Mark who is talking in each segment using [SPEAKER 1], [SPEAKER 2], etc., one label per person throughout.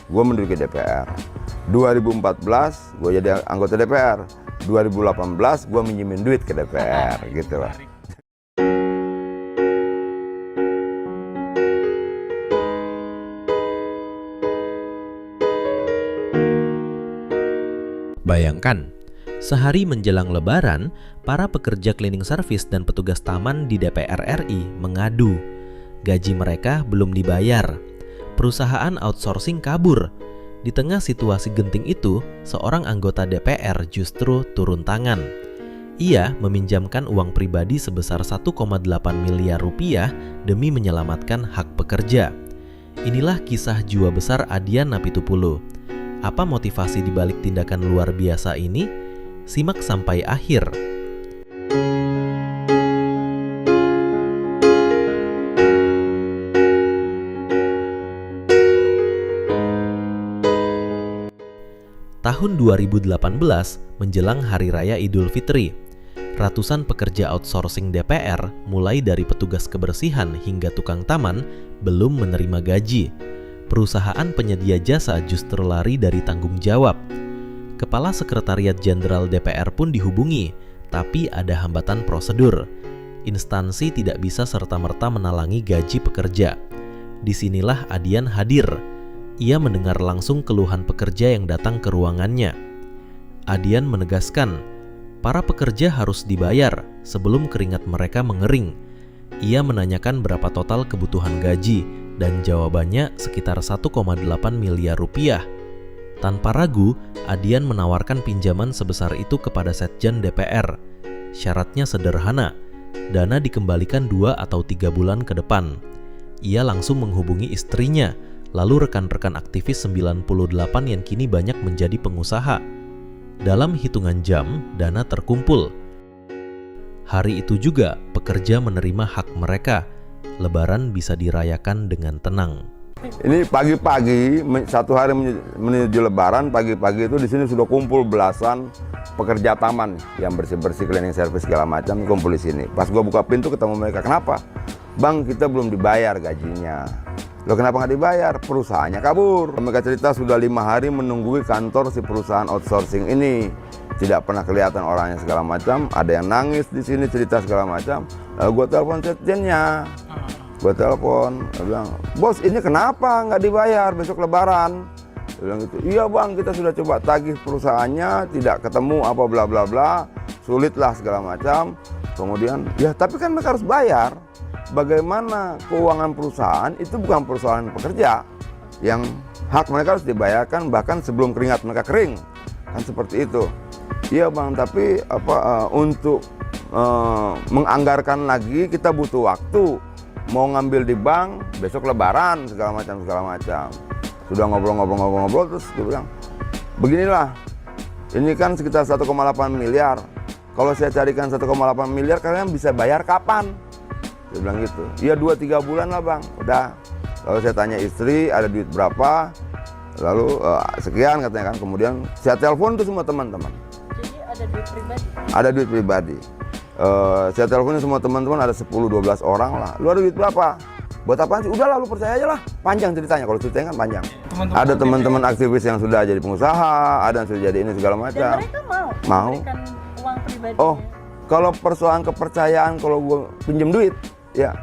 [SPEAKER 1] gue menduduki DPR. 2014 gue jadi anggota DPR. 2018 gue minjemin duit ke DPR gitu loh.
[SPEAKER 2] Bayangkan, sehari menjelang Lebaran, para pekerja cleaning service dan petugas taman di DPR RI mengadu. Gaji mereka belum dibayar. Perusahaan outsourcing kabur. Di tengah situasi genting itu, seorang anggota DPR justru turun tangan. Ia meminjamkan uang pribadi sebesar 1,8 miliar rupiah demi menyelamatkan hak pekerja. Inilah kisah jiwa besar Adian Apitupulu. Apa motivasi dibalik tindakan luar biasa ini? Simak sampai akhir. Tahun 2018 menjelang Hari Raya Idul Fitri, ratusan pekerja outsourcing DPR, mulai dari petugas kebersihan hingga tukang taman, belum menerima gaji. Perusahaan penyedia jasa justru lari dari tanggung jawab. Kepala Sekretariat Jenderal DPR pun dihubungi, tapi ada hambatan prosedur. Instansi tidak bisa serta-merta menalangi gaji pekerja. Disinilah Adian hadir. Ia mendengar langsung keluhan pekerja yang datang ke ruangannya. Adian menegaskan, para pekerja harus dibayar sebelum keringat mereka mengering. Ia menanyakan berapa total kebutuhan gaji, dan jawabannya sekitar 1,8 miliar rupiah. Tanpa ragu, Adian menawarkan pinjaman sebesar itu kepada Setjen DPR. Syaratnya sederhana, dana dikembalikan 2 atau 3 bulan ke depan. Ia langsung menghubungi istrinya, lalu rekan-rekan aktivis 98 yang kini banyak menjadi pengusaha. Dalam hitungan jam, dana terkumpul. Hari itu juga, pekerja menerima hak mereka. Lebaran bisa dirayakan dengan tenang.
[SPEAKER 1] Ini pagi-pagi, satu hari menuju Lebaran, pagi-pagi itu di sini sudah kumpul belasan pekerja taman yang bersih-bersih, cleaning service segala macam, kumpul di sini. Pas gua buka pintu ketemu mereka, kenapa? Bang, kita belum dibayar gajinya. Loh, kenapa nggak dibayar? Perusahaannya kabur. Mereka cerita sudah 5 hari menunggu kantor si perusahaan outsourcing ini. Tidak pernah kelihatan orangnya segala macam. Ada yang nangis di sini, cerita segala macam. Lalu gue telepon setjennya. Gue telepon, dia bilang, bos ini kenapa nggak dibayar besok Lebaran? Dia bilang gitu, iya bang, kita sudah coba tagih perusahaannya, tidak ketemu apa bla bla bla, sulit lah segala macam. Kemudian, ya tapi kan mereka harus bayar. Bagaimana keuangan perusahaan itu bukan perusahaan pekerja, yang hak mereka harus dibayarkan bahkan sebelum keringat mereka kering, kan seperti itu. Iya bang, tapi untuk menganggarkan lagi kita butuh waktu. Mau ngambil di bank besok Lebaran segala macam. Sudah ngobrol terus gue bilang, beginilah, ini kan sekitar 1,8 miliar. Kalau saya carikan 1,8 miliar kalian bisa bayar kapan? Dia bilang gitu. Iya 2-3 bulan lah bang. Udah. Lalu saya tanya istri ada duit berapa. Lalu sekian katanya kan. Kemudian saya telepon tuh semua teman-teman.
[SPEAKER 3] Jadi ada duit pribadi?
[SPEAKER 1] Ada duit pribadi. Saya teleponin semua teman-teman, ada 10-12 orang lah. Lu ada duit berapa? Buat apaan sih? Udah lah, lu percaya aja lah. Panjang ceritanya, kalau ceritanya kan panjang. Ada teman-teman aktivis yang sudah jadi pengusaha, ada yang sudah jadi ini segala macam.
[SPEAKER 3] Dan mereka mau memberikan uang pribadi.
[SPEAKER 1] Oh, kalau persoalan kepercayaan, kalau gue pinjem duit, ya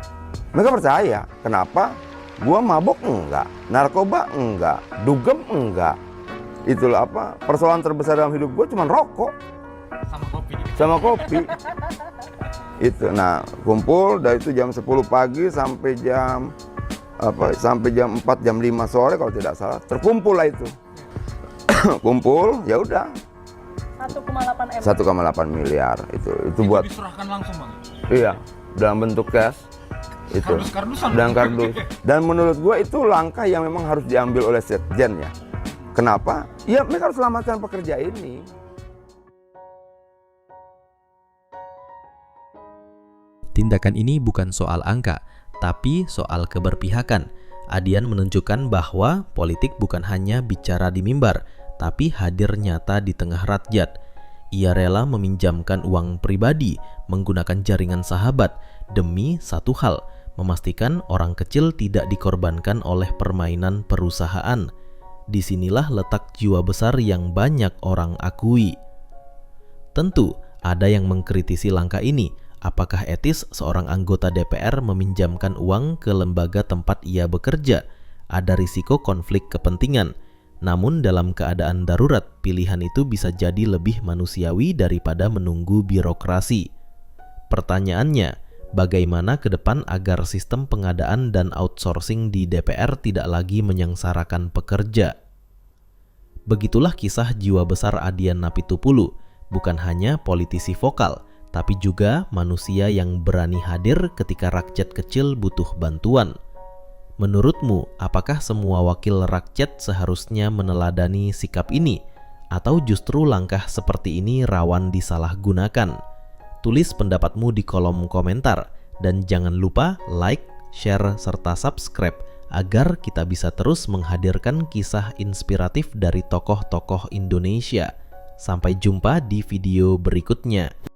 [SPEAKER 1] mereka percaya. Kenapa? Gue mabok enggak, narkoba enggak, dugem enggak. Itulah apa, persoalan terbesar dalam hidup gue cuma rokok sama kopi. Itu. Nah, kumpul dari itu jam 10 pagi sampai jam 4 jam 5 sore kalau tidak salah. Terkumpul lah itu. Kumpul, ya udah.
[SPEAKER 3] 1,8 M.
[SPEAKER 1] 1,8 miliar itu buat
[SPEAKER 4] diserahkan langsung bang.
[SPEAKER 1] Iya, dalam bentuk cash. Itu. Dan kardus. Dan menurut gue itu langkah yang memang harus diambil oleh Setjen ya. Kenapa? Ya mereka harus selamatkan pekerja ini.
[SPEAKER 2] Tindakan ini bukan soal angka, tapi soal keberpihakan. Adian menunjukkan bahwa politik bukan hanya bicara di mimbar, tapi hadir nyata di tengah rakyat. Ia rela meminjamkan uang pribadi, menggunakan jaringan sahabat, demi satu hal, memastikan orang kecil tidak dikorbankan oleh permainan perusahaan. Disinilah letak jiwa besar yang banyak orang akui. Tentu, ada yang mengkritisi langkah ini. Apakah etis seorang anggota DPR meminjamkan uang ke lembaga tempat ia bekerja? Ada risiko konflik kepentingan. Namun dalam keadaan darurat, pilihan itu bisa jadi lebih manusiawi daripada menunggu birokrasi. Pertanyaannya, bagaimana ke depan agar sistem pengadaan dan outsourcing di DPR tidak lagi menyengsarakan pekerja? Begitulah kisah jiwa besar Adian Napitupulu, bukan hanya politisi vokal, tapi juga manusia yang berani hadir ketika rakyat kecil butuh bantuan. Menurutmu, apakah semua wakil rakyat seharusnya meneladani sikap ini? Atau justru langkah seperti ini rawan disalahgunakan? Tulis pendapatmu di kolom komentar, dan jangan lupa like, share, serta subscribe agar kita bisa terus menghadirkan kisah inspiratif dari tokoh-tokoh Indonesia. Sampai jumpa di video berikutnya.